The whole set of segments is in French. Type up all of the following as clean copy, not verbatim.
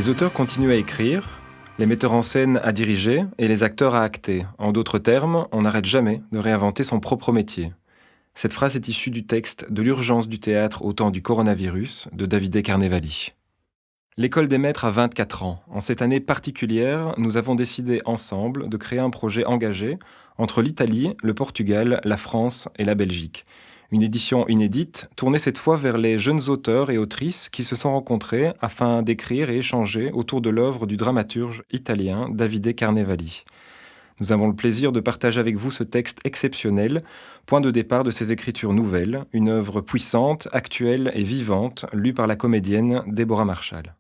Les auteurs continuent à écrire, les metteurs en scène à diriger et les acteurs à acter. En d'autres termes, on n'arrête jamais de réinventer son propre métier. Cette phrase est issue du texte de l'urgence du théâtre au temps du coronavirus de Davide Carnevali. L'école des maîtres a 24 ans. En cette année particulière, nous avons décidé ensemble de créer un projet engagé entre l'Italie, le Portugal, la France et la Belgique. Une édition inédite, tournée cette fois vers les jeunes auteurs et autrices qui se sont rencontrés afin d'écrire et échanger autour de l'œuvre du dramaturge italien Davide Carnevali. Nous avons le plaisir de partager avec vous ce texte exceptionnel, point de départ de ces écritures nouvelles, une œuvre puissante, actuelle et vivante, lue par la comédienne Deborah Marshall.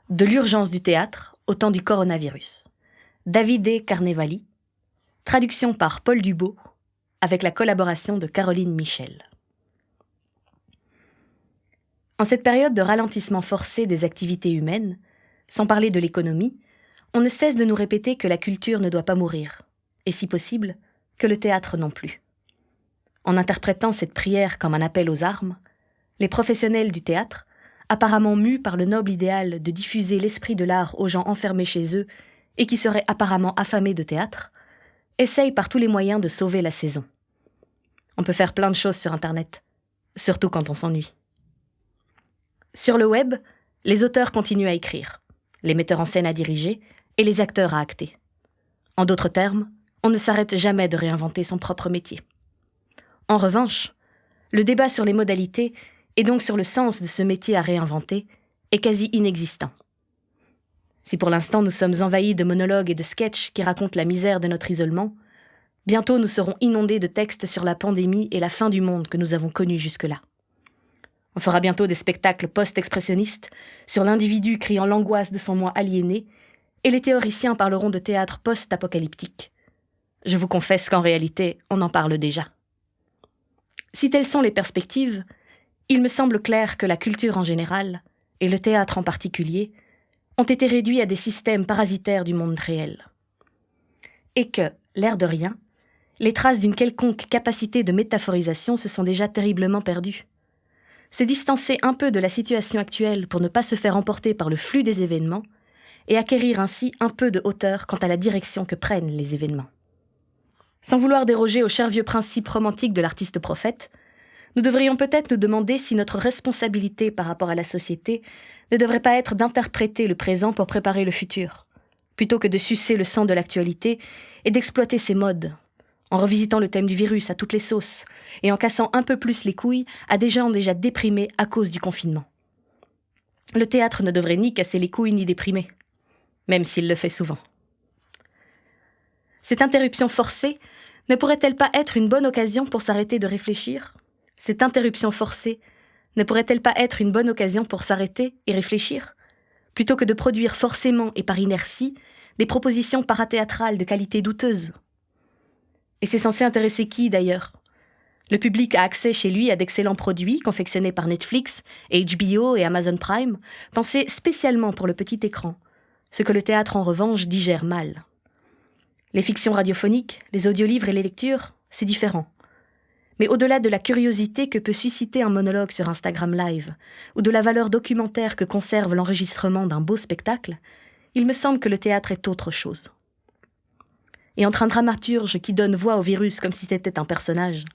De l'urgence du théâtre au temps du coronavirus. Davide Carnevali, traduction par Paul Dubo, avec la collaboration de Caroline Michel. En cette période de ralentissement forcé des activités humaines, sans parler de l'économie, on ne cesse de nous répéter que la culture ne doit pas mourir, et si possible, que le théâtre non plus. En interprétant cette prière comme un appel aux armes, les professionnels du théâtre, apparemment mus par le noble idéal de diffuser l'esprit de l'art aux gens enfermés chez eux et qui seraient apparemment affamés de théâtre, essayent par tous les moyens de sauver la saison. On peut faire plein de choses sur Internet, surtout quand on s'ennuie. Sur le web, les auteurs continuent à écrire, les metteurs en scène à diriger et les acteurs à acter. En d'autres termes, on ne s'arrête jamais de réinventer son propre métier. En revanche, le débat sur les modalités et donc sur le sens de ce métier à réinventer est quasi inexistant. Si pour l'instant nous sommes envahis de monologues et de sketchs qui racontent la misère de notre isolement, bientôt nous serons inondés de textes sur la pandémie et la fin du monde que nous avons connu jusque-là. On fera bientôt des spectacles post-expressionnistes sur l'individu criant l'angoisse de son moi aliéné, et les théoriciens parleront de théâtre post-apocalyptique. Je vous confesse qu'en réalité, on en parle déjà. Si telles sont les perspectives, il me semble clair que la culture en général, et le théâtre en particulier, ont été réduits à des systèmes parasitaires du monde réel. Et que, l'air de rien, les traces d'une quelconque capacité de métaphorisation se sont déjà terriblement perdues. Se distancer un peu de la situation actuelle pour ne pas se faire emporter par le flux des événements et acquérir ainsi un peu de hauteur quant à la direction que prennent les événements. Sans vouloir déroger au cher vieux principe romantique de l'artiste prophète, nous devrions peut-être nous demander si notre responsabilité par rapport à la société ne devrait pas être d'interpréter le présent pour préparer le futur, plutôt que de sucer le sang de l'actualité et d'exploiter ses modes, en revisitant le thème du virus à toutes les sauces et en cassant un peu plus les couilles à des gens déjà déprimés à cause du confinement. Le théâtre ne devrait ni casser les couilles ni déprimer, même s'il le fait souvent. Cette interruption forcée ne pourrait-elle pas être une bonne occasion pour s'arrêter de réfléchir ? Cette interruption forcée ne pourrait-elle pas être une bonne occasion pour s'arrêter et réfléchir, plutôt que de produire forcément et par inertie des propositions parathéâtrales de qualité douteuse ? Et c'est censé intéresser qui, d'ailleurs ? Le public a accès chez lui à d'excellents produits confectionnés par Netflix, HBO et Amazon Prime, pensés spécialement pour le petit écran, ce que le théâtre en revanche digère mal. Les fictions radiophoniques, les audiolivres et les lectures, c'est différent. Mais au-delà de la curiosité que peut susciter un monologue sur Instagram Live, ou de la valeur documentaire que conserve l'enregistrement d'un beau spectacle, il me semble que le théâtre est autre chose. Et entre un dramaturge qui donne voix au virus comme si c'était un personnage,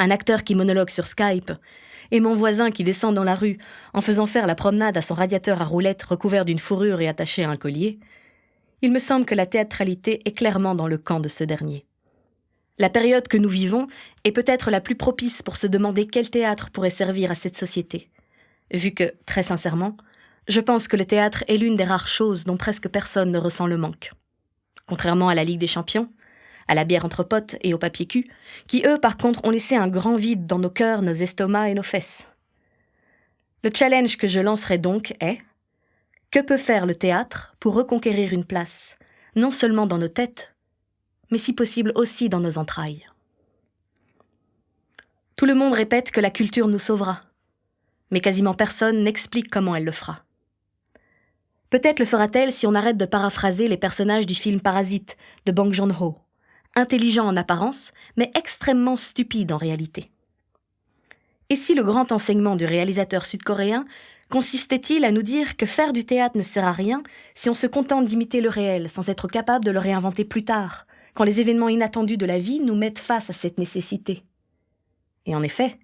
un acteur qui monologue sur Skype, et mon voisin qui descend dans la rue en faisant faire la promenade à son radiateur à roulettes recouvert d'une fourrure et attaché à un collier, il me semble que la théâtralité est clairement dans le camp de ce dernier. La période que nous vivons est peut-être la plus propice pour se demander quel théâtre pourrait servir à cette société, vu que, très sincèrement, je pense que le théâtre est l'une des rares choses dont presque personne ne ressent le manque. Contrairement à la Ligue des Champions, à la bière entre potes et au papier cul, qui eux, par contre, ont laissé un grand vide dans nos cœurs, nos estomacs et nos fesses. Le challenge que je lancerai donc est: que peut faire le théâtre pour reconquérir une place, non seulement dans nos têtes, mais si possible aussi dans nos entrailles. Tout le monde répète que la culture nous sauvera, mais quasiment personne n'explique comment elle le fera. Peut-être le fera-t-elle si on arrête de paraphraser les personnages du film Parasite de Bong Joon-ho, intelligent en apparence, mais extrêmement stupide en réalité. Et si le grand enseignement du réalisateur sud-coréen Consistait-il à nous dire que faire du théâtre ne sert à rien si on se contente d'imiter le réel sans être capable de le réinventer plus tard, quand les événements inattendus de la vie nous mettent face à cette nécessité? Et en effet,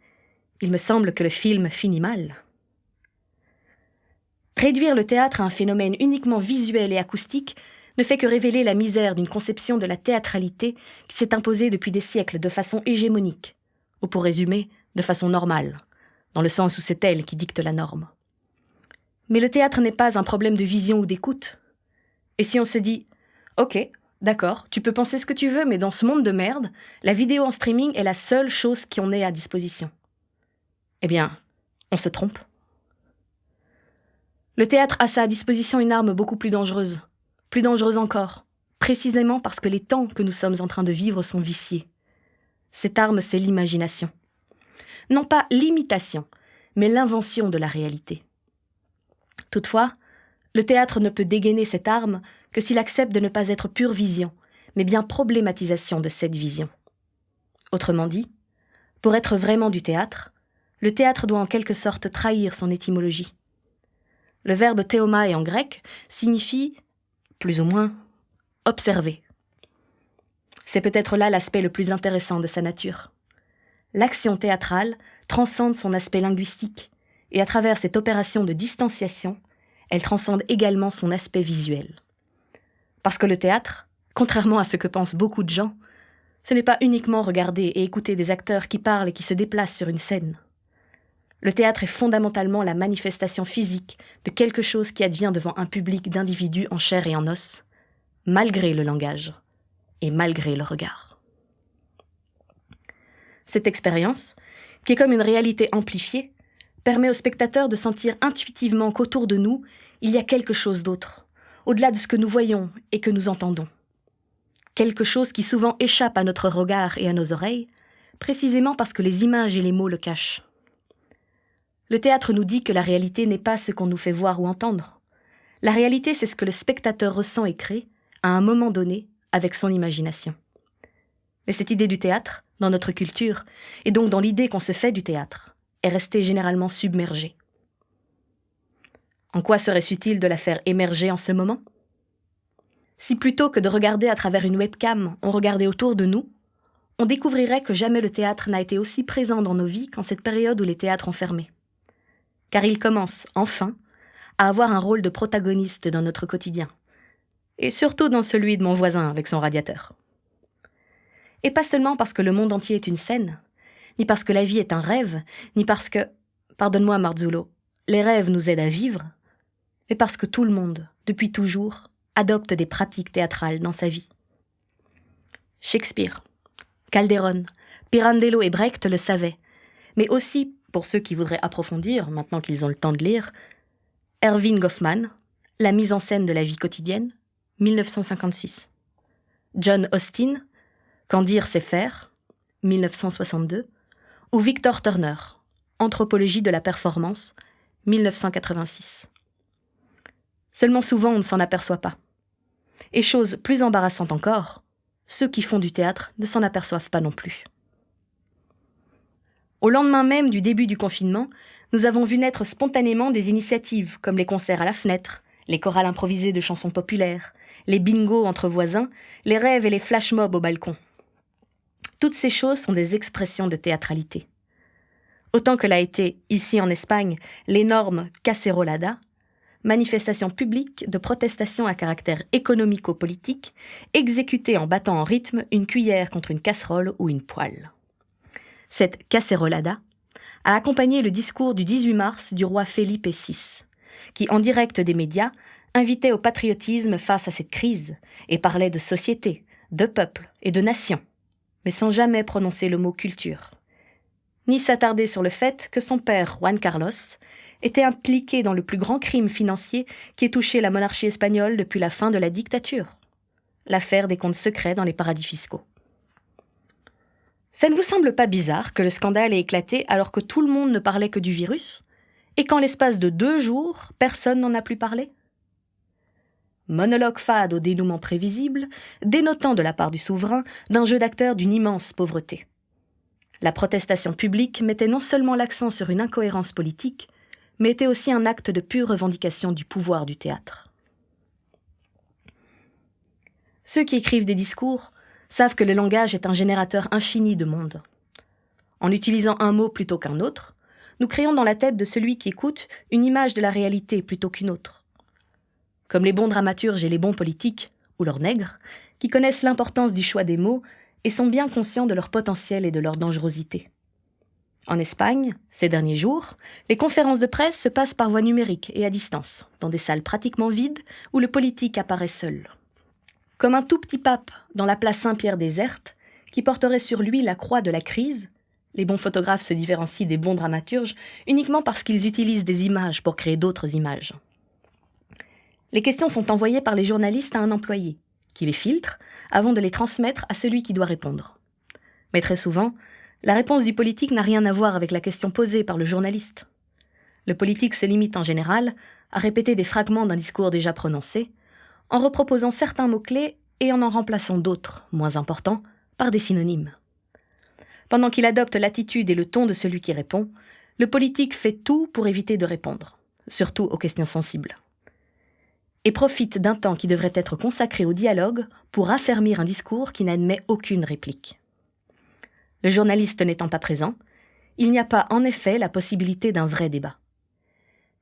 il me semble que le film finit mal. Réduire le théâtre à un phénomène uniquement visuel et acoustique ne fait que révéler la misère d'une conception de la théâtralité qui s'est imposée depuis des siècles de façon hégémonique, ou pour résumer, de façon normale, dans le sens où c'est elle qui dicte la norme. Mais le théâtre n'est pas un problème de vision ou d'écoute. Et si on se dit « Ok, d'accord, tu peux penser ce que tu veux, mais dans ce monde de merde, la vidéo en streaming est la seule chose qu'on ait à disposition. » Eh bien, on se trompe. Le théâtre a à sa disposition une arme beaucoup plus dangereuse encore, précisément parce que les temps que nous sommes en train de vivre sont viciés. Cette arme, c'est l'imagination. Non pas l'imitation, mais l'invention de la réalité. Toutefois, le théâtre ne peut dégainer cette arme que s'il accepte de ne pas être pure vision, mais bien problématisation de cette vision. Autrement dit, pour être vraiment du théâtre, le théâtre doit en quelque sorte trahir son étymologie. Le verbe théomai en grec signifie, plus ou moins, observer. C'est peut-être là l'aspect le plus intéressant de sa nature. L'action théâtrale transcende son aspect linguistique, et à travers cette opération de distanciation, elle transcende également son aspect visuel. Parce que le théâtre, contrairement à ce que pensent beaucoup de gens, ce n'est pas uniquement regarder et écouter des acteurs qui parlent et qui se déplacent sur une scène. Le théâtre est fondamentalement la manifestation physique de quelque chose qui advient devant un public d'individus en chair et en os, malgré le langage et malgré le regard. Cette expérience, qui est comme une réalité amplifiée, permet au spectateur de sentir intuitivement qu'autour de nous, il y a quelque chose d'autre, au-delà de ce que nous voyons et que nous entendons. Quelque chose qui souvent échappe à notre regard et à nos oreilles, précisément parce que les images et les mots le cachent. Le théâtre nous dit que la réalité n'est pas ce qu'on nous fait voir ou entendre. La réalité, c'est ce que le spectateur ressent et crée, à un moment donné, avec son imagination. Mais cette idée du théâtre, dans notre culture, et donc dans l'idée qu'on se fait du théâtre, est restée généralement submergée. En quoi serait-ce utile de la faire émerger en ce moment? Si plutôt que de regarder à travers une webcam, on regardait autour de nous, on découvrirait que jamais le théâtre n'a été aussi présent dans nos vies qu'en cette période où les théâtres ont fermé. Car il commence, enfin, à avoir un rôle de protagoniste dans notre quotidien, et surtout dans celui de mon voisin avec son radiateur. Et pas seulement parce que le monde entier est une scène, ni parce que la vie est un rêve, ni parce que, pardonne-moi Marzullo, les rêves nous aident à vivre, mais parce que tout le monde, depuis toujours, adopte des pratiques théâtrales dans sa vie. Shakespeare, Calderon, Pirandello et Brecht le savaient, mais aussi, pour ceux qui voudraient approfondir, maintenant qu'ils ont le temps de lire, Erving Goffman, La mise en scène de la vie quotidienne, 1956. John Austin, Quand dire c'est faire, 1962, ou Victor Turner, Anthropologie de la performance, 1986. Seulement souvent on ne s'en aperçoit pas. Et chose plus embarrassante encore, ceux qui font du théâtre ne s'en aperçoivent pas non plus. Au lendemain même du début du confinement, nous avons vu naître spontanément des initiatives comme les concerts à la fenêtre, les chorales improvisées de chansons populaires, les bingos entre voisins, les rêves et les flash mobs au balcon. Toutes ces choses sont des expressions de théâtralité. Autant que l'a été, ici en Espagne, l'énorme Cacerolada, manifestation publique de protestation à caractère économico-politique, exécutée en battant en rythme une cuillère contre une casserole ou une poêle. Cette Cacerolada a accompagné le discours du 18 mars du roi Felipe VI, qui, en direct des médias, invitait au patriotisme face à cette crise et parlait de société, de peuple et de nation, mais sans jamais prononcer le mot culture, ni s'attarder sur le fait que son père, Juan Carlos, était impliqué dans le plus grand crime financier qui ait touché la monarchie espagnole depuis la fin de la dictature, l'affaire des comptes secrets dans les paradis fiscaux. Ça ne vous semble pas bizarre que le scandale ait éclaté alors que tout le monde ne parlait que du virus, et qu'en l'espace de 2 jours, personne n'en a plus parlé? Monologue fade au dénouement prévisible, dénotant de la part du souverain d'un jeu d'acteur d'une immense pauvreté. La protestation publique mettait non seulement l'accent sur une incohérence politique, mais était aussi un acte de pure revendication du pouvoir du théâtre. Ceux qui écrivent des discours savent que le langage est un générateur infini de mondes. En utilisant un mot plutôt qu'un autre, nous créons dans la tête de celui qui écoute une image de la réalité plutôt qu'une autre. Comme les bons dramaturges et les bons politiques, ou leurs nègres, qui connaissent l'importance du choix des mots et sont bien conscients de leur potentiel et de leur dangerosité. En Espagne, ces derniers jours, les conférences de presse se passent par voie numérique et à distance, dans des salles pratiquement vides où le politique apparaît seul. Comme un tout petit pape dans la place Saint-Pierre déserte, qui porterait sur lui la croix de la crise, les bons photographes se différencient des bons dramaturges uniquement parce qu'ils utilisent des images pour créer d'autres images. Les questions sont envoyées par les journalistes à un employé, qui les filtre avant de les transmettre à celui qui doit répondre. Mais très souvent, la réponse du politique n'a rien à voir avec la question posée par le journaliste. Le politique se limite en général à répéter des fragments d'un discours déjà prononcé, en reproposant certains mots-clés et en remplaçant d'autres, moins importants, par des synonymes. Pendant qu'il adopte l'attitude et le ton de celui qui répond, le politique fait tout pour éviter de répondre, surtout aux questions sensibles. Et profite d'un temps qui devrait être consacré au dialogue pour affermir un discours qui n'admet aucune réplique. Le journaliste n'étant pas présent, il n'y a pas en effet la possibilité d'un vrai débat.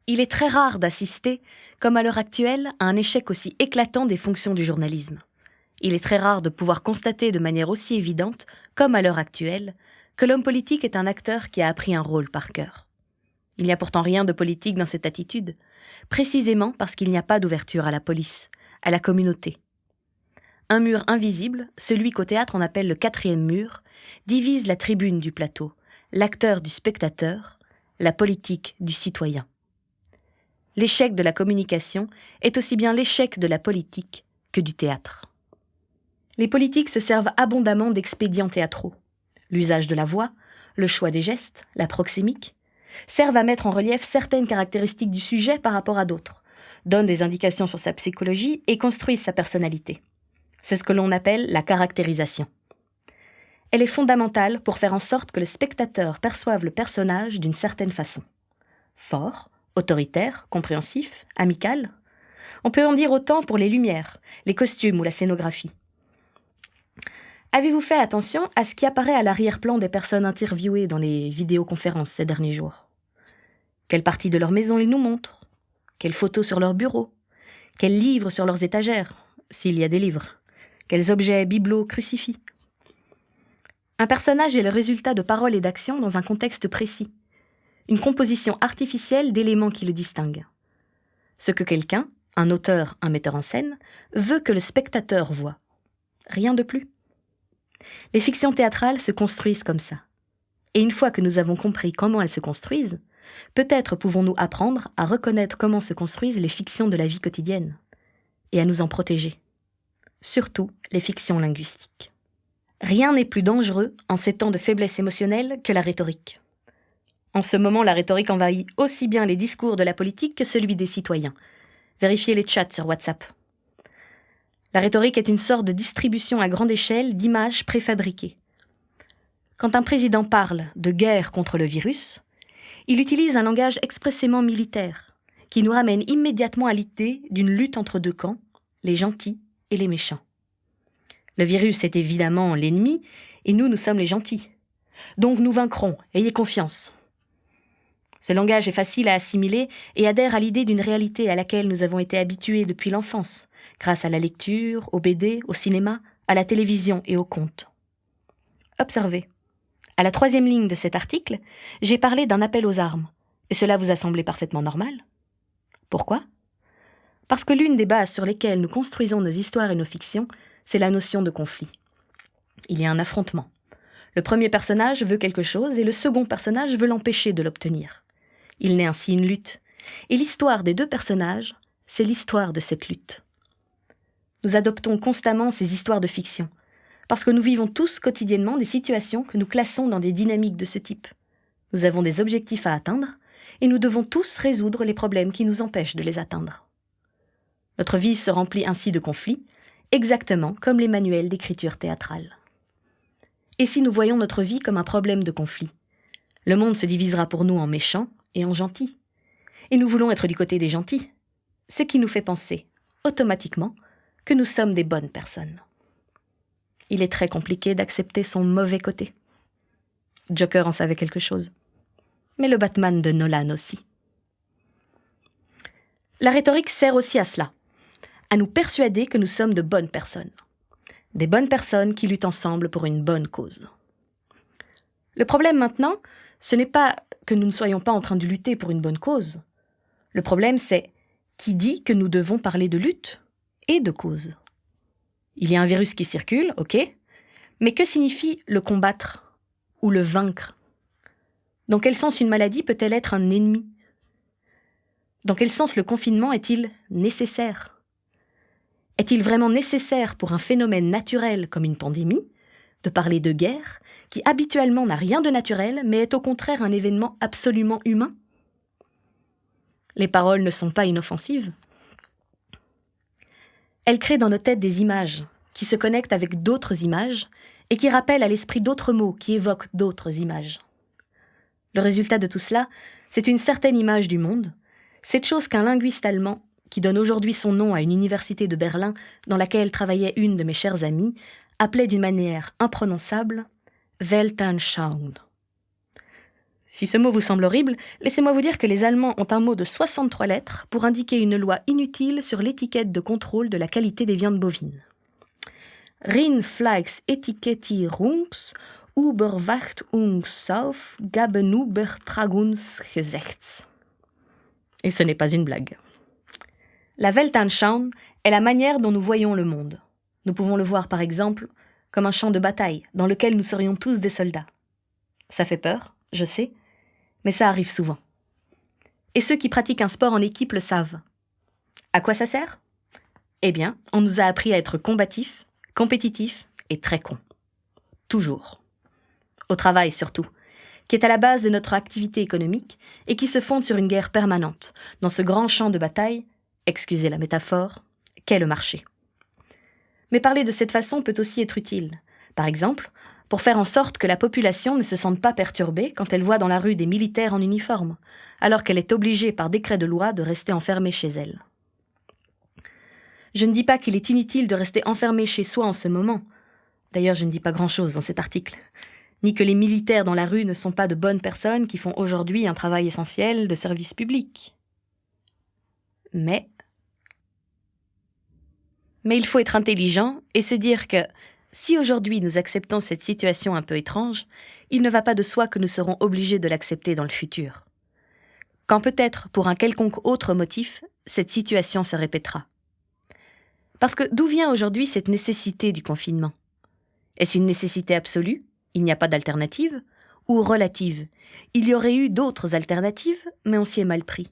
Il est très rare d'assister, comme à l'heure actuelle, à un échec aussi éclatant des fonctions du journalisme. Il est très rare de pouvoir constater de manière aussi évidente, comme à l'heure actuelle, que l'homme politique est un acteur qui a appris un rôle par cœur. Il n'y a pourtant rien de politique dans cette attitude, précisément parce qu'il n'y a pas d'ouverture à la police, à la communauté. Un mur invisible, celui qu'au théâtre on appelle le 4e mur, divise la tribune du plateau, l'acteur du spectateur, la politique du citoyen. L'échec de la communication est aussi bien l'échec de la politique que du théâtre. Les politiques se servent abondamment d'expédients théâtraux. L'usage de la voix, le choix des gestes, la proxémique, servent à mettre en relief certaines caractéristiques du sujet par rapport à d'autres, donnent des indications sur sa psychologie et construisent sa personnalité. C'est ce que l'on appelle la caractérisation. Elle est fondamentale pour faire en sorte que le spectateur perçoive le personnage d'une certaine façon. Fort, autoritaire, compréhensif, amical. On peut en dire autant pour les lumières, les costumes ou la scénographie. Avez-vous fait attention à ce qui apparaît à l'arrière-plan des personnes interviewées dans les vidéoconférences ces derniers jours ? Quelle partie de leur maison ils nous montrent ? Quelles photos sur leur bureau ? Quels livres sur leurs étagères, s'il y a des livres ? Quels objets bibelots crucifix ? Un personnage est le résultat de paroles et d'actions dans un contexte précis. Une composition artificielle d'éléments qui le distinguent. Ce que quelqu'un, un auteur, un metteur en scène, veut que le spectateur voie. Rien de plus. Les fictions théâtrales se construisent comme ça. Et une fois que nous avons compris comment elles se construisent, peut-être pouvons-nous apprendre à reconnaître comment se construisent les fictions de la vie quotidienne, et à nous en protéger. Surtout les fictions linguistiques. Rien n'est plus dangereux en ces temps de faiblesse émotionnelle que la rhétorique. En ce moment, la rhétorique envahit aussi bien les discours de la politique que celui des citoyens. Vérifiez les chats sur WhatsApp. La rhétorique est une sorte de distribution à grande échelle d'images préfabriquées. Quand un président parle de guerre contre le virus, il utilise un langage expressément militaire, qui nous ramène immédiatement à l'idée d'une lutte entre deux camps, les gentils et les méchants. Le virus est évidemment l'ennemi, et nous sommes les gentils. Donc nous vaincrons, ayez confiance. Ce langage est facile à assimiler et adhère à l'idée d'une réalité à laquelle nous avons été habitués depuis l'enfance, grâce à la lecture, au BD, au cinéma, à la télévision et aux contes. Observez. À la 3e ligne de cet article, j'ai parlé d'un appel aux armes, et cela vous a semblé parfaitement normal. Pourquoi ? Parce que l'une des bases sur lesquelles nous construisons nos histoires et nos fictions, c'est la notion de conflit. Il y a un affrontement. Le premier personnage veut quelque chose et le second personnage veut l'empêcher de l'obtenir. Il naît ainsi une lutte. Et l'histoire des deux personnages, c'est l'histoire de cette lutte. Nous adoptons constamment ces histoires de fiction, parce que nous vivons tous quotidiennement des situations que nous classons dans des dynamiques de ce type. Nous avons des objectifs à atteindre, et nous devons tous résoudre les problèmes qui nous empêchent de les atteindre. Notre vie se remplit ainsi de conflits, exactement comme les manuels d'écriture théâtrale. Et si nous voyons notre vie comme un problème de conflit ? Le monde se divisera pour nous en méchants et en gentils. et nous voulons être du côté des gentils, ce qui nous fait penser, automatiquement, que nous sommes des bonnes personnes. Il est très compliqué d'accepter son mauvais côté. Joker en savait quelque chose, mais le Batman de Nolan aussi. La rhétorique sert aussi à cela, à nous persuader que nous sommes de bonnes personnes. Des bonnes personnes qui luttent ensemble pour une bonne cause. Le problème maintenant, ce n'est pas que nous ne soyons pas en train de lutter pour une bonne cause. Le problème, c'est qui dit que nous devons parler de lutte et de cause. Il y a un virus qui circule, ok, mais que signifie le combattre ou le vaincre? Dans quel sens une maladie peut-elle être un ennemi? Dans quel sens le confinement est-il nécessaire? Est-il vraiment nécessaire pour un phénomène naturel comme une pandémie de parler de guerre, qui habituellement n'a rien de naturel, mais est au contraire un événement absolument humain? Les paroles ne sont pas inoffensives. Elles créent dans nos têtes des images qui se connectent avec d'autres images et qui rappellent à l'esprit d'autres mots qui évoquent d'autres images. Le résultat de tout cela, c'est une certaine image du monde, cette chose qu'un linguiste allemand, qui donne aujourd'hui son nom à une université de Berlin dans laquelle travaillait une de mes chères amies, appelait d'une manière imprononçable « Weltanschauung ». Si ce mot vous semble horrible, laissez-moi vous dire que les Allemands ont un mot de 63 lettres pour indiquer une loi inutile sur l'étiquette de contrôle de la qualité des viandes bovines. Rindfleischetikettierungsaufgabenübertragungsgesetz. Et ce n'est pas une blague. La Weltanschauung est la manière dont nous voyons le monde. Nous pouvons le voir par exemple comme un champ de bataille dans lequel nous serions tous des soldats. Ça fait peur, je sais, mais ça arrive souvent. Et ceux qui pratiquent un sport en équipe le savent. À quoi ça sert? Eh bien, on nous a appris à être combatifs, compétitifs et très cons. Toujours. Au travail surtout, qui est à la base de notre activité économique et qui se fonde sur une guerre permanente, dans ce grand champ de bataille, excusez la métaphore, qu'est le marché. Mais parler de cette façon peut aussi être utile. Par exemple, pour faire en sorte que la population ne se sente pas perturbée quand elle voit dans la rue des militaires en uniforme, alors qu'elle est obligée par décret de loi de rester enfermée chez elle. Je ne dis pas qu'il est inutile de rester enfermé chez soi en ce moment. D'ailleurs, je ne dis pas grand-chose dans cet article. Ni que les militaires dans la rue ne sont pas de bonnes personnes qui font aujourd'hui un travail essentiel de service public. Mais il faut être intelligent et se dire que, si aujourd'hui nous acceptons cette situation un peu étrange, il ne va pas de soi que nous serons obligés de l'accepter dans le futur. Quand peut-être, pour un quelconque autre motif, cette situation se répétera. Parce que d'où vient aujourd'hui cette nécessité du confinement? Est-ce une nécessité absolue? Il n'y a pas d'alternative? Ou relative? Il y aurait eu d'autres alternatives, mais on s'y est mal pris.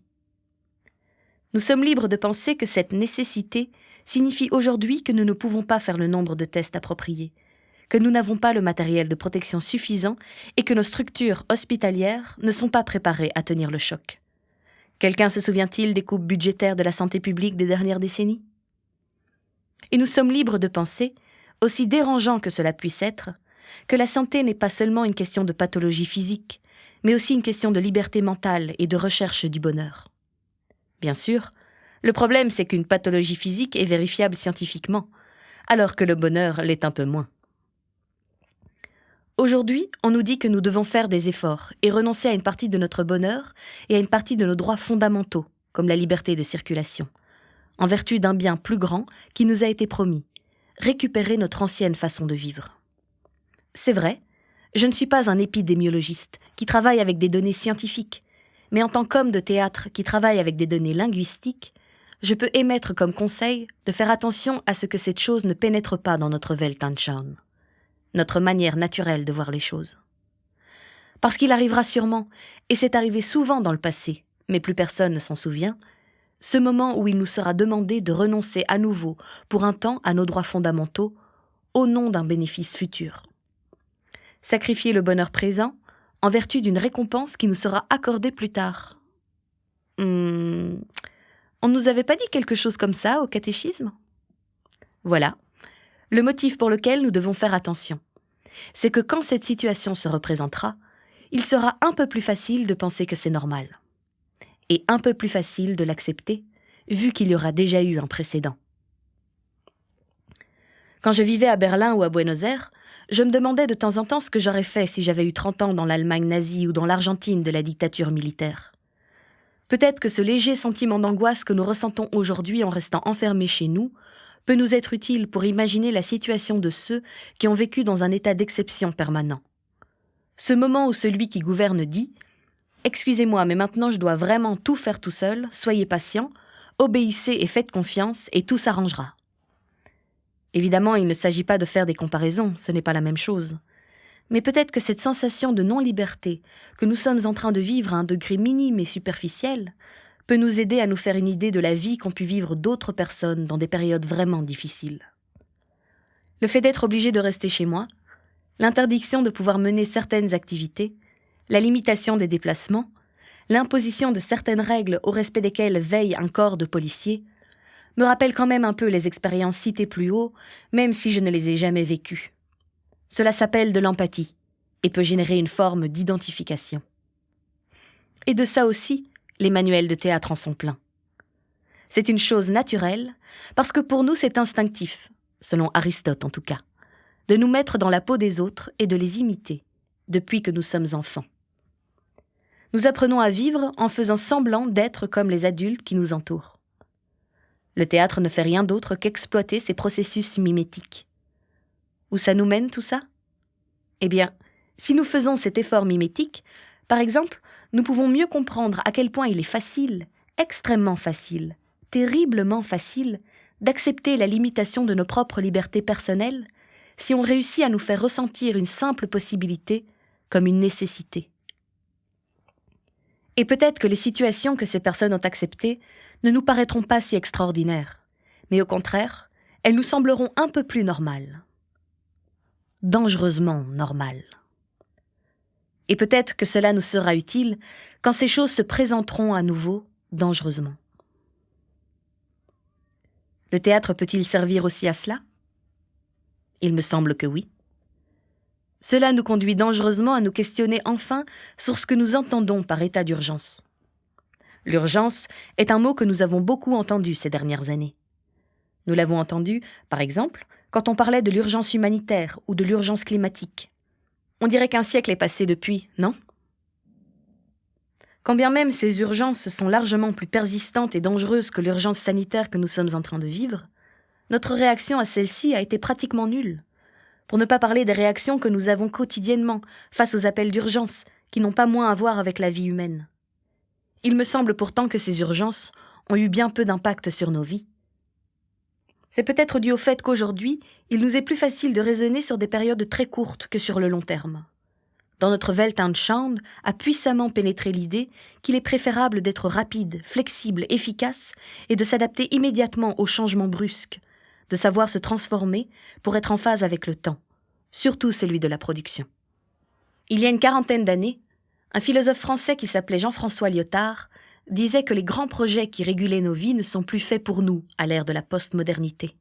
Nous sommes libres de penser que cette nécessité signifie aujourd'hui que nous ne pouvons pas faire le nombre de tests appropriés, que nous n'avons pas le matériel de protection suffisant et que nos structures hospitalières ne sont pas préparées à tenir le choc. Quelqu'un se souvient-il des coupes budgétaires de la santé publique des dernières décennies? Et nous sommes libres de penser, aussi dérangeant que cela puisse être, que la santé n'est pas seulement une question de pathologie physique, mais aussi une question de liberté mentale et de recherche du bonheur. Bien sûr, le problème c'est qu'une pathologie physique est vérifiable scientifiquement, alors que le bonheur l'est un peu moins. Aujourd'hui, on nous dit que nous devons faire des efforts et renoncer à une partie de notre bonheur et à une partie de nos droits fondamentaux, comme la liberté de circulation, en vertu d'un bien plus grand qui nous a été promis, récupérer notre ancienne façon de vivre. C'est vrai, je ne suis pas un épidémiologiste qui travaille avec des données scientifiques, mais en tant qu'homme de théâtre qui travaille avec des données linguistiques, je peux émettre comme conseil de faire attention à ce que cette chose ne pénètre pas dans notre Weltanschauung, notre manière naturelle de voir les choses. Parce qu'il arrivera sûrement, et c'est arrivé souvent dans le passé, mais plus personne ne s'en souvient, ce moment où il nous sera demandé de renoncer à nouveau pour un temps à nos droits fondamentaux au nom d'un bénéfice futur. Sacrifier le bonheur présent en vertu d'une récompense qui nous sera accordée plus tard. On ne nous avait pas dit quelque chose comme ça au catéchisme? Voilà, le motif pour lequel nous devons faire attention. C'est que quand cette situation se représentera, il sera un peu plus facile de penser que c'est normal. et un peu plus facile de l'accepter, vu qu'il y aura déjà eu un précédent. Quand je vivais à Berlin ou à Buenos Aires, je me demandais de temps en temps ce que j'aurais fait si j'avais eu 30 ans dans l'Allemagne nazie ou dans l'Argentine de la dictature militaire. Peut-être que ce léger sentiment d'angoisse que nous ressentons aujourd'hui en restant enfermés chez nous peut nous être utile pour imaginer la situation de ceux qui ont vécu dans un état d'exception permanent. Ce moment où celui qui gouverne dit « Excusez-moi, mais maintenant je dois vraiment tout faire tout seul, soyez patient, obéissez et faites confiance et tout s'arrangera. » Évidemment, il ne s'agit pas de faire des comparaisons, ce n'est pas la même chose. Mais peut-être que cette sensation de non-liberté que nous sommes en train de vivre à un degré minime et superficiel peut nous aider à nous faire une idée de la vie qu'ont pu vivre d'autres personnes dans des périodes vraiment difficiles. Le fait d'être obligé de rester chez moi, l'interdiction de pouvoir mener certaines activités, la limitation des déplacements, l'imposition de certaines règles au respect desquelles veille un corps de policiers, me rappellent quand même un peu les expériences citées plus haut, même si je ne les ai jamais vécues. Cela s'appelle de l'empathie et peut générer une forme d'identification. Et de ça aussi, les manuels de théâtre en sont pleins. C'est une chose naturelle, parce que pour nous c'est instinctif, selon Aristote en tout cas, de nous mettre dans la peau des autres et de les imiter, depuis que nous sommes enfants. Nous apprenons à vivre en faisant semblant d'être comme les adultes qui nous entourent. Le théâtre ne fait rien d'autre qu'exploiter ces processus mimétiques. Où ça nous mène tout ça ? Eh bien, si nous faisons cet effort mimétique, par exemple, nous pouvons mieux comprendre à quel point il est facile, extrêmement facile, terriblement facile, d'accepter la limitation de nos propres libertés personnelles si on réussit à nous faire ressentir une simple possibilité comme une nécessité. Et peut-être que les situations que ces personnes ont acceptées ne nous paraîtront pas si extraordinaires, mais au contraire, elles nous sembleront un peu plus normales. Dangereusement normales. Et peut-être que cela nous sera utile quand ces choses se présenteront à nouveau dangereusement. Le théâtre peut-il servir aussi à cela ? Il me semble que oui. Cela nous conduit dangereusement à nous questionner enfin sur ce que nous entendons par état d'urgence. L'urgence est un mot que nous avons beaucoup entendu ces dernières années. Nous l'avons entendu, par exemple, quand on parlait de l'urgence humanitaire ou de l'urgence climatique. On dirait qu'un siècle est passé depuis, non ? Quand bien même ces urgences sont largement plus persistantes et dangereuses que l'urgence sanitaire que nous sommes en train de vivre, notre réaction à celle-ci a été pratiquement nulle. Pour ne pas parler des réactions que nous avons quotidiennement face aux appels d'urgence qui n'ont pas moins à voir avec la vie humaine. Il me semble pourtant que ces urgences ont eu bien peu d'impact sur nos vies. C'est peut-être dû au fait qu'aujourd'hui, il nous est plus facile de raisonner sur des périodes très courtes que sur le long terme. Dans notre Weltanschauung a puissamment pénétré l'idée qu'il est préférable d'être rapide, flexible, efficace et de s'adapter immédiatement aux changements brusques, de savoir se transformer pour être en phase avec le temps, surtout celui de la production. Il y a une 40aine d'années, un philosophe français qui s'appelait Jean-François Lyotard disait que les grands projets qui régulaient nos vies ne sont plus faits pour nous à l'ère de la postmodernité.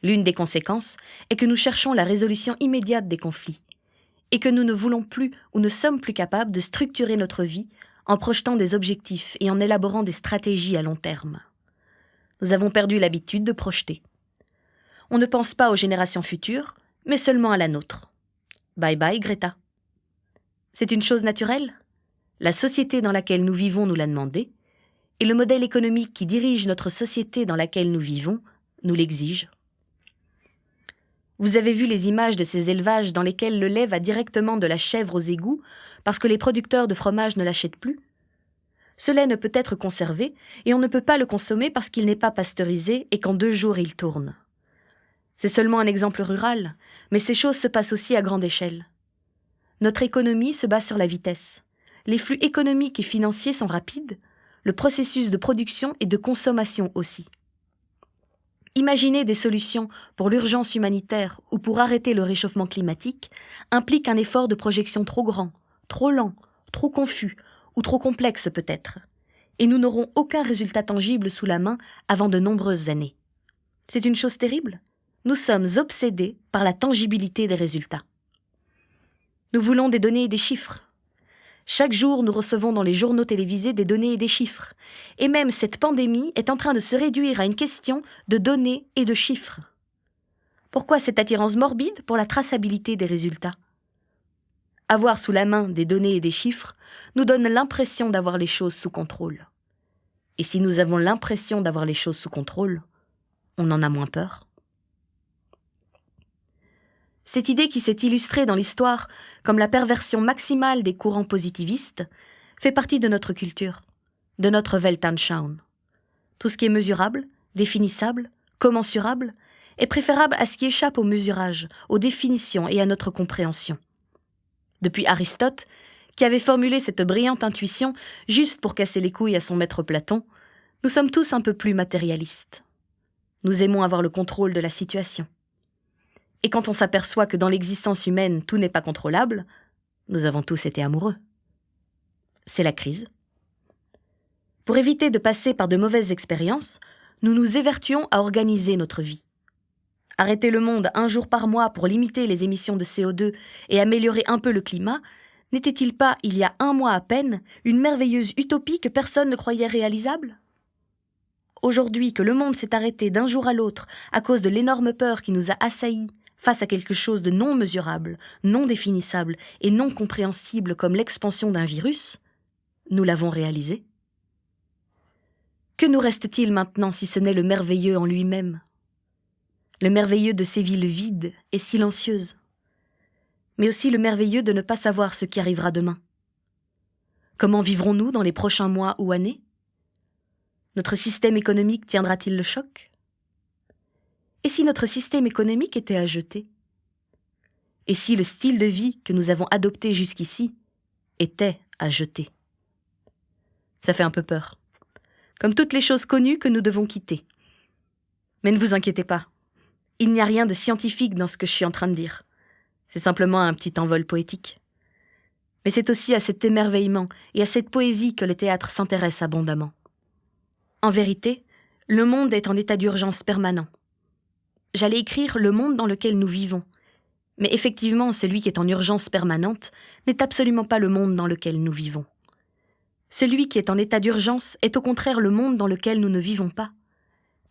L'une des conséquences est que nous cherchons la résolution immédiate des conflits et que nous ne voulons plus ou ne sommes plus capables de structurer notre vie en projetant des objectifs et en élaborant des stratégies à long terme. Nous avons perdu l'habitude de projeter. On ne pense pas aux générations futures, mais seulement à la nôtre. Bye bye Greta. C'est une chose naturelle ? La société dans laquelle nous vivons nous l'a demandé, et le modèle économique qui dirige notre société dans laquelle nous vivons nous l'exige. Vous avez vu les images de ces élevages dans lesquels le lait va directement de la chèvre aux égouts parce que les producteurs de fromage ne l'achètent plus ? Ce lait ne peut être conservé et on ne peut pas le consommer parce qu'il n'est pas pasteurisé et qu'en 2 jours il tourne. C'est seulement un exemple rural, mais ces choses se passent aussi à grande échelle. Notre économie se base sur la vitesse. Les flux économiques et financiers sont rapides, le processus de production et de consommation aussi. Imaginer des solutions pour l'urgence humanitaire ou pour arrêter le réchauffement climatique implique un effort de projection trop grand, trop lent, trop confus ou trop complexe peut-être. Et nous n'aurons aucun résultat tangible sous la main avant de nombreuses années. C'est une chose terrible. Nous sommes obsédés par la tangibilité des résultats. Nous voulons des données et des chiffres. Chaque jour, nous recevons dans les journaux télévisés des données et des chiffres. Et même cette pandémie est en train de se réduire à une question de données et de chiffres. Pourquoi cette attirance morbide pour la traçabilité des résultats ? Avoir sous la main des données et des chiffres nous donne l'impression d'avoir les choses sous contrôle. Et si nous avons l'impression d'avoir les choses sous contrôle, on en a moins peur. Cette idée qui s'est illustrée dans l'histoire comme la perversion maximale des courants positivistes fait partie de notre culture, de notre Weltanschauung. Tout ce qui est mesurable, définissable, commensurable est préférable à ce qui échappe au mesurage, aux définitions et à notre compréhension. Depuis Aristote, qui avait formulé cette brillante intuition juste pour casser les couilles à son maître Platon, nous sommes tous un peu plus matérialistes. Nous aimons avoir le contrôle de la situation. Et quand on s'aperçoit que dans l'existence humaine, tout n'est pas contrôlable, nous avons tous été amoureux. C'est la crise. Pour éviter de passer par de mauvaises expériences, nous nous évertuons à organiser notre vie. Arrêter le monde 1 jour par mois pour limiter les émissions de CO2 et améliorer un peu le climat, n'était-il pas, il y a 1 mois à peine, une merveilleuse utopie que personne ne croyait réalisable ? Aujourd'hui que le monde s'est arrêté d'un jour à l'autre à cause de l'énorme peur qui nous a assaillis face à quelque chose de non mesurable, non définissable et non compréhensible comme l'expansion d'un virus, nous l'avons réalisé. Que nous reste-t-il maintenant si ce n'est le merveilleux en lui-même ? Le merveilleux de ces villes vides et silencieuses, mais aussi le merveilleux de ne pas savoir ce qui arrivera demain. Comment vivrons-nous dans les prochains mois ou années ? Notre système économique tiendra-t-il le choc ? Et si notre système économique était à jeter ? Et si le style de vie que nous avons adopté jusqu'ici était à jeter ? Ça fait un peu peur. Comme toutes les choses connues que nous devons quitter. Mais ne vous inquiétez pas. Il n'y a rien de scientifique dans ce que je suis en train de dire. C'est simplement un petit envol poétique. Mais c'est aussi à cet émerveillement et à cette poésie que le théâtre s'intéresse abondamment. En vérité, le monde est en état d'urgence permanent. J'allais écrire le monde dans lequel nous vivons. Mais effectivement, celui qui est en urgence permanente n'est absolument pas le monde dans lequel nous vivons. Celui qui est en état d'urgence est au contraire le monde dans lequel nous ne vivons pas.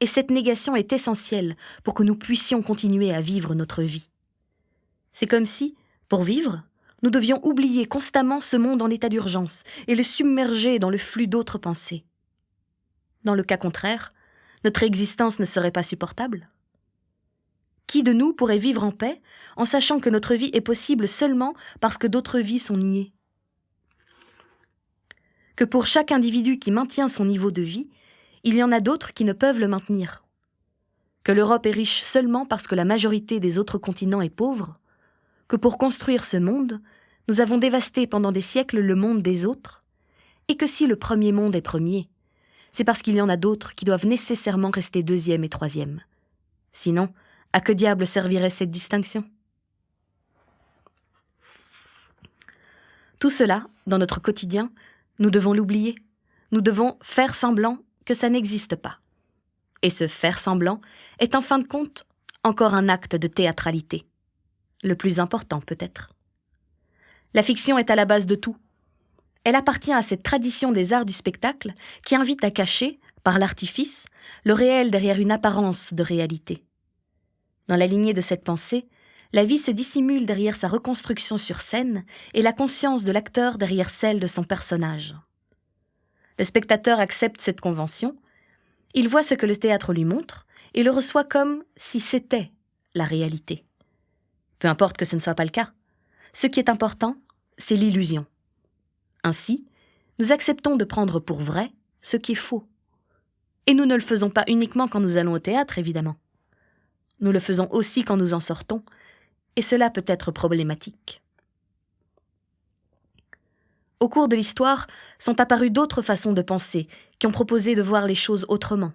Et cette négation est essentielle pour que nous puissions continuer à vivre notre vie. C'est comme si, pour vivre, nous devions oublier constamment ce monde en état d'urgence et le submerger dans le flux d'autres pensées. Dans le cas contraire, notre existence ne serait pas supportable. Qui de nous pourrait vivre en paix en sachant que notre vie est possible seulement parce que d'autres vies sont niées ? Que pour chaque individu qui maintient son niveau de vie, il y en a d'autres qui ne peuvent le maintenir. Que l'Europe est riche seulement parce que la majorité des autres continents est pauvre. Que pour construire ce monde, nous avons dévasté pendant des siècles le monde des autres. Et que si le premier monde est premier, c'est parce qu'il y en a d'autres qui doivent nécessairement rester deuxième et troisième. Sinon, à que diable servirait cette distinction ? Tout cela, dans notre quotidien, nous devons l'oublier. Nous devons faire semblant que ça n'existe pas. Et ce faire semblant est en fin de compte encore un acte de théâtralité. Le plus important peut-être. La fiction est à la base de tout. Elle appartient à cette tradition des arts du spectacle qui invite à cacher, par l'artifice, le réel derrière une apparence de réalité. Dans la lignée de cette pensée, la vie se dissimule derrière sa reconstruction sur scène et la conscience de l'acteur derrière celle de son personnage. Le spectateur accepte cette convention, il voit ce que le théâtre lui montre et le reçoit comme si c'était la réalité. Peu importe que ce ne soit pas le cas. Ce qui est important, c'est l'illusion. Ainsi, nous acceptons de prendre pour vrai ce qui est faux. Et nous ne le faisons pas uniquement quand nous allons au théâtre, évidemment. Nous le faisons aussi quand nous en sortons, et cela peut être problématique. Au cours de l'histoire, sont apparues d'autres façons de penser qui ont proposé de voir les choses autrement.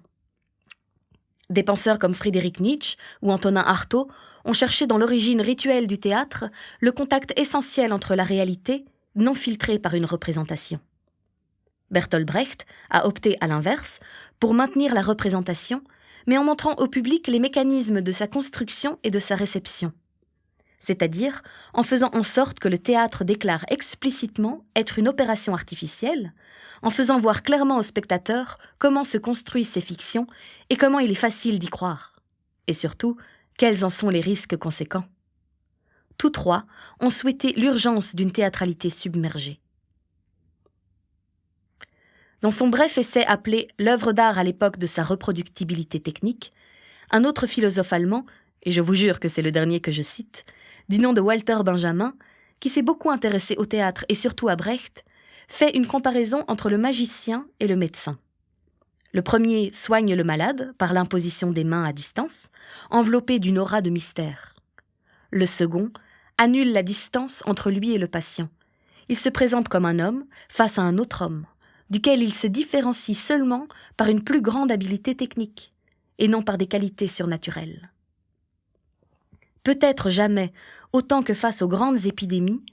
Des penseurs comme Friedrich Nietzsche ou Antonin Artaud ont cherché dans l'origine rituelle du théâtre le contact essentiel entre la réalité, non filtrée par une représentation. Bertolt Brecht a opté à l'inverse pour maintenir la représentation, mais en montrant au public les mécanismes de sa construction et de sa réception. c'est-à-dire en faisant en sorte que le théâtre déclare explicitement être une opération artificielle, en faisant voir clairement au spectateur comment se construisent ces fictions et comment il est facile d'y croire. Et surtout, quels en sont les risques conséquents. Tous trois ont souhaité l'urgence d'une théâtralité submergée. Dans son bref essai appelé « L'œuvre d'art à l'époque de sa reproductibilité technique », un autre philosophe allemand, et je vous jure que c'est le dernier que je cite, du nom de Walter Benjamin, qui s'est beaucoup intéressé au théâtre et surtout à Brecht, fait une comparaison entre le magicien et le médecin. Le premier soigne le malade par l'imposition des mains à distance, enveloppé d'une aura de mystère. Le second annule la distance entre lui et le patient. Il se présente comme un homme face à un autre homme, duquel il se différencie seulement par une plus grande habileté technique, et non par des qualités surnaturelles. Peut-être jamais, autant que face aux grandes épidémies,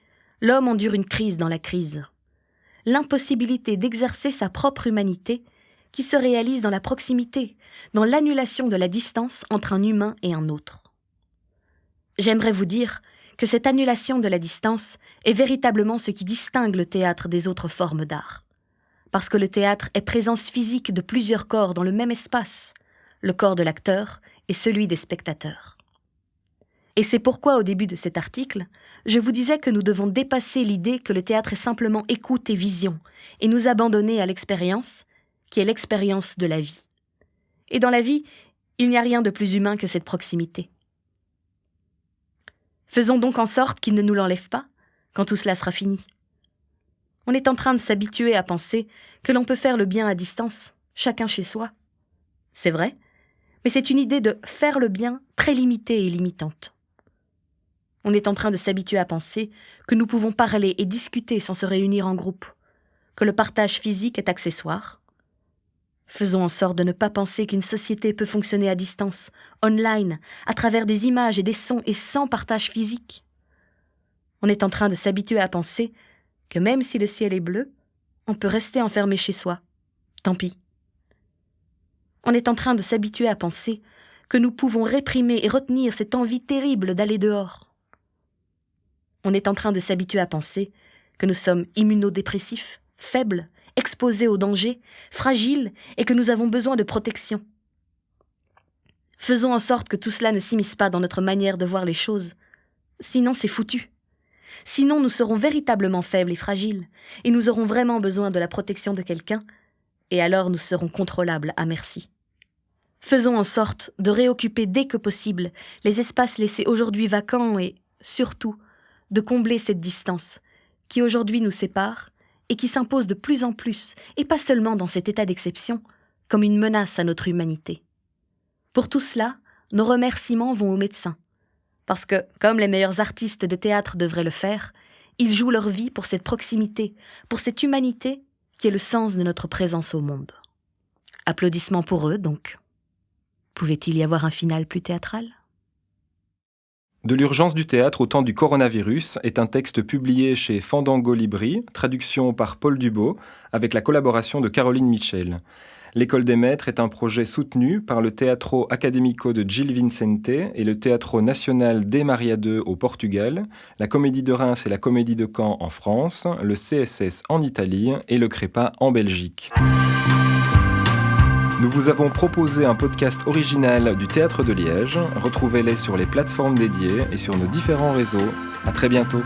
l'homme endure une crise dans la crise. L'impossibilité d'exercer sa propre humanité qui se réalise dans la proximité, dans l'annulation de la distance entre un humain et un autre. J'aimerais vous dire que cette annulation de la distance est véritablement ce qui distingue le théâtre des autres formes d'art. Parce que le théâtre est présence physique de plusieurs corps dans le même espace, le corps de l'acteur et celui des spectateurs. Et c'est pourquoi, au début de cet article, je vous disais que nous devons dépasser l'idée que le théâtre est simplement écoute et vision, et nous abandonner à l'expérience, qui est l'expérience de la vie. Et dans la vie, il n'y a rien de plus humain que cette proximité. Faisons donc en sorte qu'il ne nous l'enlève pas, quand tout cela sera fini. On est en train de s'habituer à penser que l'on peut faire le bien à distance, chacun chez soi. C'est vrai, mais c'est une idée de faire le bien très limitée et limitante. On est en train de s'habituer à penser que nous pouvons parler et discuter sans se réunir en groupe, que le partage physique est accessoire. Faisons en sorte de ne pas penser qu'une société peut fonctionner à distance, online, à travers des images et des sons et sans partage physique. On est en train de s'habituer à penser que même si le ciel est bleu, on peut rester enfermé chez soi. Tant pis. On est en train de s'habituer à penser que nous pouvons réprimer et retenir cette envie terrible d'aller dehors. On est en train de s'habituer à penser que nous sommes immunodépressifs, faibles, exposés au danger, fragiles et que nous avons besoin de protection. Faisons en sorte que tout cela ne s'immisce pas dans notre manière de voir les choses. Sinon, c'est foutu. Sinon, nous serons véritablement faibles et fragiles, et nous aurons vraiment besoin de la protection de quelqu'un, et alors nous serons contrôlables à merci. Faisons en sorte de réoccuper dès que possible les espaces laissés aujourd'hui vacants et, surtout, de combler cette distance qui aujourd'hui nous sépare et qui s'impose de plus en plus, et pas seulement dans cet état d'exception, comme une menace à notre humanité. Pour tout cela, nos remerciements vont aux médecins, parce que, comme les meilleurs artistes de théâtre devraient le faire, ils jouent leur vie pour cette proximité, pour cette humanité qui est le sens de notre présence au monde. Applaudissements pour eux, donc. Pouvait-il y avoir un final plus théâtral ? De l'urgence du théâtre au temps du coronavirus est un texte publié chez Fandango Libri, traduction par Paul Dubo, avec la collaboration de Caroline Michel. L'École des Maîtres est un projet soutenu par le Teatro Académico de Gil Vicente et le Teatro Nacional de Maria II au Portugal, la Comédie de Reims et la Comédie de Caen en France, le CSS en Italie et le Crépa en Belgique. Nous vous avons proposé un podcast original du Théâtre de Liège. Retrouvez-les sur les plateformes dédiées et sur nos différents réseaux. À très bientôt.